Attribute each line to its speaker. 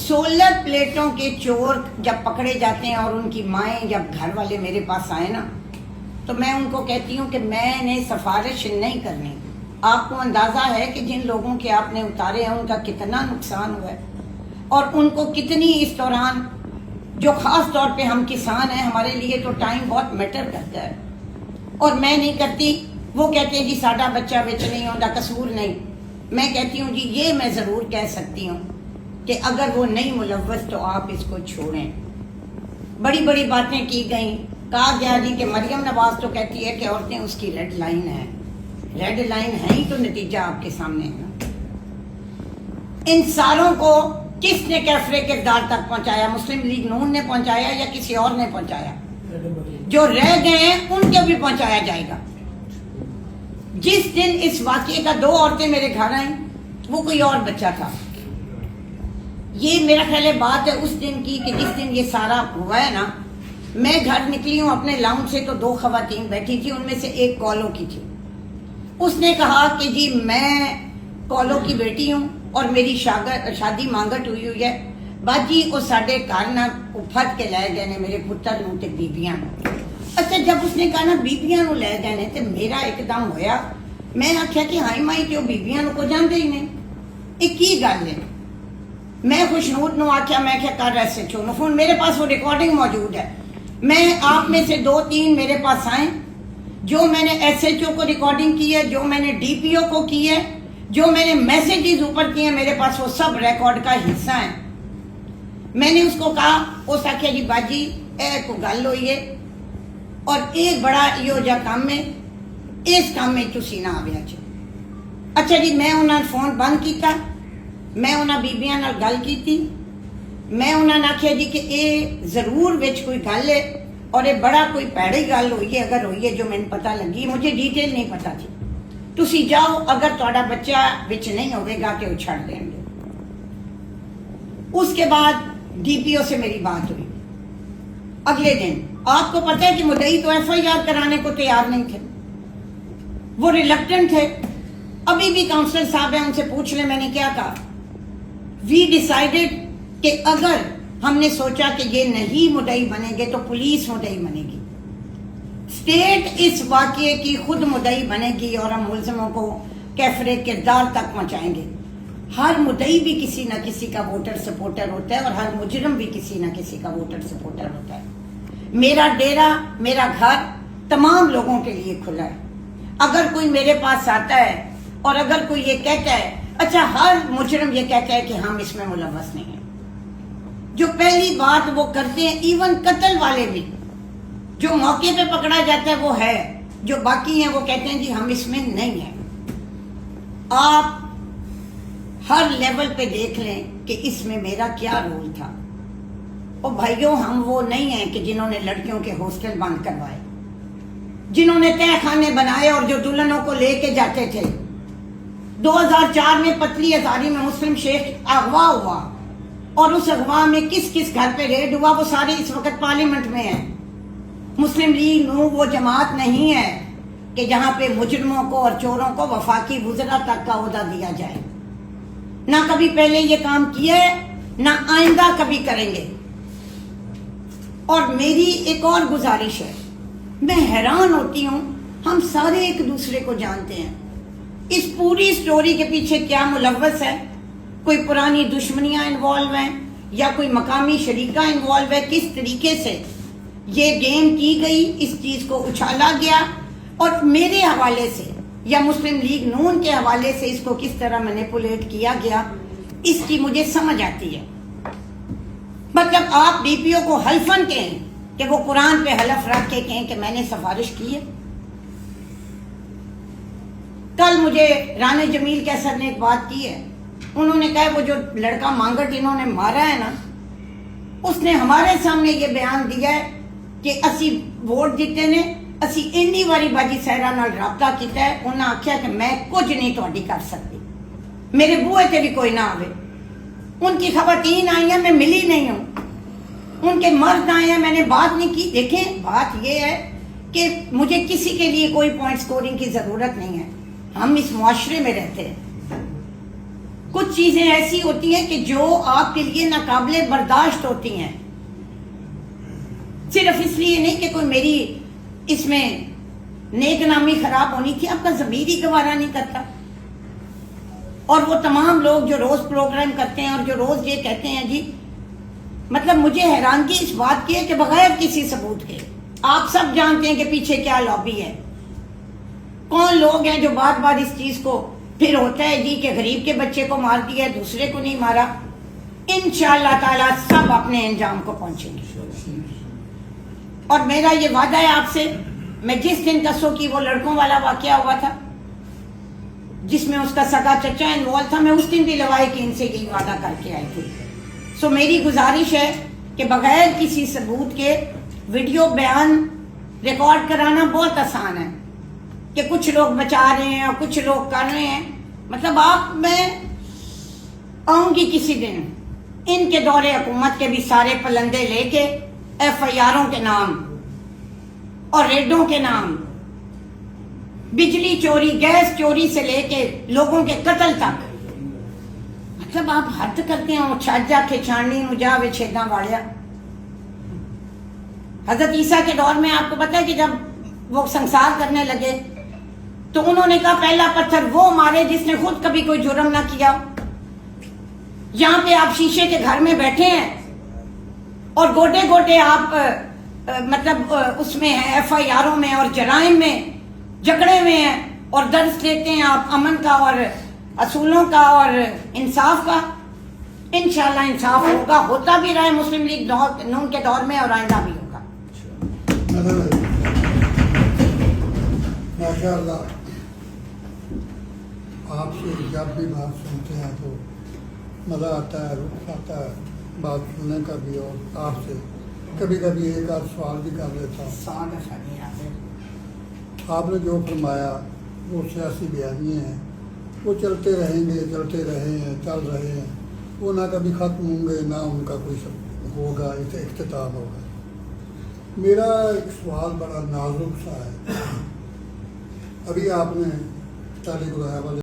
Speaker 1: 16 پلیٹوں کے چور جب پکڑے جاتے ہیں اور ان کی مائیں جب گھر والے میرے پاس آئے نا تو میں ان کو کہتی ہوں کہ میں نے سفارش نہیں کرنی. آپ کو اندازہ ہے کہ جن لوگوں کے آپ نے اتارے ہیں ان کا کتنا نقصان ہوا ہے اور ان کو کتنی اس دوران, جو خاص طور پہ ہم کسان ہیں ہمارے لیے تو ٹائم بہت میٹر کرتا ہے اور میں نہیں کرتی. وہ کہتے ہیں جی ساڈا بچہ بچ نہیں ہوتا, قصور نہیں. میں کہتی ہوں جی یہ میں ضرور کہہ سکتی ہوں کہ اگر وہ نہیں ملوث تو آپ اس کو چھوڑیں. بڑی بڑی باتیں کی گئیں, کہا گیا جی کہ مریم نواز تو کہتی ہے کہ عورتیں اس کی ریڈ لائن ہے. ریڈ لائن ہے ہی تو نتیجہ آپ کے سامنے ہے. ان ساروں کو کس نے کیفرے کردار تک پہنچایا؟ مسلم لیگ نون نے پہنچایا یا کسی اور نے پہنچایا؟ جو رہ گئے ہیں ان کو بھی پہنچایا جائے گا. جس دن اس واقعے کا 2 عورتیں میرے گھر آئیں وہ کوئی اور بچہ تھا. یہ میرا خیال ہے بات ہے اس دن کی کہ جس دن یہ سارا ہوا ہے نا. میں گھر نکلی ہوں اپنے لاؤنج سے تو 2 خواتین بیٹھی تھی, ان میں سے ایک کولو کی تھی. اس نے کہا کہ جی میں کولو کی بیٹی ہوں اور میری شادی مانگٹ ہوئی ہے باجی وہ ساڈے گھر نہ پھٹ کے لے گئے نے میرے پتر نوں تے بیبیاں. اچھا جب اس نے کہا نا بیبیاں نوں لے گئے نے تے میرا ایک دم ہویا. میں آخیا کہ ہائی مائی تے بیبیاں نوں کو جانتے ہی نہیں, یہ کی گل ہے. میں خوشنود نو آخیا, میں کیا کر ایس ایچ او نو فون, میرے پاس وہ ریکارڈنگ موجود ہے. میں آپ میں سے 2-3 میرے پاس آئیں, جو میں نے ایس ایچ او کو ریکارڈنگ کی ہے, جو میں نے ڈی پی او کو کی ہے, جو میں نے میسیجز اوپر کیے ہیں, میرے پاس وہ سب ریکارڈ کا حصہ ہیں. میں نے اس کو کہا, اس آخیا جی باجی اے کو گل ہوئی ہے اور ایک بڑا یہ جا کام ہے, اس کام میں تسی نہ آویا جی. اچھا جی میں انہاں فون بند کیتا, میں انہاں بیبیاں نال گل کیتی. میں انہاں نے آخیا جی کہ یہ ضرور وچ کوئی گل ہے اور یہ بڑا کوئی پیڑی گل ہوئی ہے اگر ہوئی ہے جو میں پتہ لگی, مجھے ڈیٹیل نہیں پتہ تھی. تسی جاؤ اگر تہاڈا بچہ وچ نہیں ہوئے گا کہ وہ چھڑ دیں گے. اس کے بعد ڈی پی او سے میری بات ہوئی. اگلے دن آپ کو پتہ ہے کہ مدعی تو ایف آئی آر کرانے کو تیار نہیں تھے, وہ ریلکٹنٹ تھے. ابھی بھی کاؤنسلر صاحب ہیں, ان سے پوچھ لیں میں نے کیا کہا. وی ڈیسائیڈڈ کہ اگر ہم نے سوچا کہ یہ نہیں مدعی بنیں گے تو پولیس مدعی بنے گی, اسٹیٹ اس واقعے کی خود مدعی بنے گی اور ہم ملزموں کو کیفرے کردار تک پہنچائیں گے. ہر مدعی بھی کسی نہ کسی کا ووٹر سپورٹر ہوتا ہے اور ہر مجرم بھی کسی نہ کسی کا ووٹر سپورٹر ہوتا ہے. میرا ڈیرا, میرا گھر تمام لوگوں کے لیے کھلا ہے. اگر کوئی میرے پاس آتا ہے اور اگر کوئی یہ کہتا ہے, اچھا ہر مجرم یہ کہتا ہے کہ ہم اس میں ملوث نہیں ہیں. جو پہلی بات وہ کرتے ہیں, ایون قتل والے بھی جو موقع پہ پکڑا جاتا ہے وہ ہے, جو باقی ہیں وہ کہتے ہیں جی ہم اس میں نہیں ہیں. آپ ہر لیول پہ دیکھ لیں کہ اس میں میرا کیا رول تھا. اور بھائیوں ہم وہ نہیں ہیں کہ جنہوں نے لڑکیوں کے ہاسٹل بند کروائے, جنہوں نے تہہ خانے بنائے اور جو دلہنوں کو لے کے جاتے تھے. 2004 میں پتلی ہزاری میں مسلم شیخ اغوا ہوا اور اس اغوا میں کس کس گھر پہ ریڈ ہوا وہ سارے اس وقت پارلیمنٹ میں ہیں. مسلم لیگ نو وہ جماعت نہیں ہے کہ جہاں پہ مجرموں کو اور چوروں کو وفاقی وزراء تک کا عہدہ دیا جائے. نہ کبھی پہلے یہ کام کیا ہے نہ آئندہ کبھی کریں گے. اور میری ایک اور گزارش ہے, میں حیران ہوتی ہوں, ہم سارے ایک دوسرے کو جانتے ہیں. اس پوری سٹوری کے پیچھے کیا ملوث ہے؟ کوئی پرانی دشمنیاں انوالو ہیں یا کوئی مقامی شریکہ انوالو ہے؟ کس طریقے سے یہ گیم کی گئی, اس چیز کو اچھالا گیا اور میرے حوالے سے یا مسلم لیگ نون کے حوالے سے اس کو کس طرح مینیپولیٹ کیا گیا, اس کی مجھے سمجھ آتی ہے. مطلب آپ ڈی پی او کو حلفاً کہیں کہ وہ قرآن پہ حلف رکھ کے کہیں کہ میں نے سفارش کی ہے. کل مجھے رانے جمیل کیسر نے ایک بات کی ہے, انہوں نے کہا وہ جو لڑکا مانگٹ انہوں نے مارا ہے نا, اس نے ہمارے سامنے یہ بیان دیا ہے کہ اسی ووٹ دیتے نے, اسی اینی واری باجی صحرا نال رابطہ کیتا ہے. انہوں نے آخیا کہ میں کچھ نہیں تہاڈی کر سکتی, میرے بوئے تے بھی کوئی نہ آوے. ان کی خواتین آئی ہیں, میں ملی نہیں ہوں. ان کے مرد آئے ہیں, میں نے بات نہیں کی. دیکھیں بات یہ ہے کہ مجھے کسی کے لیے کوئی پوائنٹ سکورنگ کی ضرورت نہیں ہے. ہم اس معاشرے میں رہتے ہیں. کچھ چیزیں ایسی ہوتی ہیں کہ جو آپ کے لیے ناقابل برداشت ہوتی ہیں، صرف اس لیے نہیں کہ کوئی میری اس میں نیک نامی خراب ہونی تھی، آپ کا ضمیر ہی گوارا نہیں کرتا. اور وہ تمام لوگ جو روز پروگرام کرتے ہیں اور جو روز یہ کہتے ہیں جی، مطلب مجھے حیرانگی اس بات کی ہے کہ بغیر کسی ثبوت کے، آپ سب جانتے ہیں کہ پیچھے کیا لابی ہے، کون لوگ ہیں جو بار بار اس چیز کو، پھر ہوتا ہے جی کہ غریب کے بچے کو مار دیا دوسرے کو نہیں مارا. انشاءاللہ تعالی سب اپنے انجام کو پہنچیں گے. اور میرا یہ وعدہ ہے آپ سے، میں جس دن کسو کی وہ لڑکوں والا واقعہ ہوا تھا جس میں اس کا سگا چچا انوالو تھا، میں اس دن بھی لوائقین سے یہی وعدہ کر کے آئی تھی. سو میری گزارش ہے کہ بغیر کسی ثبوت کے ویڈیو بیان ریکارڈ کرانا بہت آسان ہے کہ کچھ لوگ بچا رہے ہیں اور کچھ لوگ کر رہے ہیں. مطلب آپ، میں آؤں گی کسی دن ان کے دور حکومت کے بھی سارے پلندے لے کے، ایف آئی آروں کے نام اور ریڈوں کے نام، بجلی چوری گیس چوری سے لے کے لوگوں کے قتل تک. مطلب آپ حد کرتے ہیں. چھاجا کھچاڑنی نجا وچھیداں واڑیا. حضرت عیسیٰ کے دور میں آپ کو پتا ہے کہ جب وہ سنسار کرنے لگے تو انہوں نے کہا پہلا پتھر وہ مارے جس نے خود کبھی کوئی جرم نہ کیا. یہاں پہ آپ شیشے کے گھر میں بیٹھے ہیں اور گوٹے گوٹے آپ مطلب اس میں ہیں، ایف آئی آروں میں اور جرائم میں جکڑے ہوئے ہیں، اور درس لیتے ہیں آپ امن کا اور اصولوں کا اور انصاف کا. انشاءاللہ انصاف ہوگا، ہوتا بھی رہا ہے مسلم لیگ نون کے دور میں اور آئندہ بھی ہوگا.
Speaker 2: ماشاءاللہ آپ سے جب بھی بات سنتے ہیں تو مزہ آتا ہے، رخ آتا ہے بات سننے کا بھی، اور آپ سے کبھی کبھی ایک آدھ سوال بھی کر لیتا ہوں. آپ نے جو فرمایا وہ سیاسی بیانیے ہیں، وہ چلتے رہیں گے، چلتے رہے ہیں، چل رہے ہیں، وہ نہ کبھی ختم ہوں گے نہ ان کا کوئی ہوگا اختتام ہوگا. میرا ایک سوال بڑا نازک سا ہے. ابھی آپ نے تعلیق والے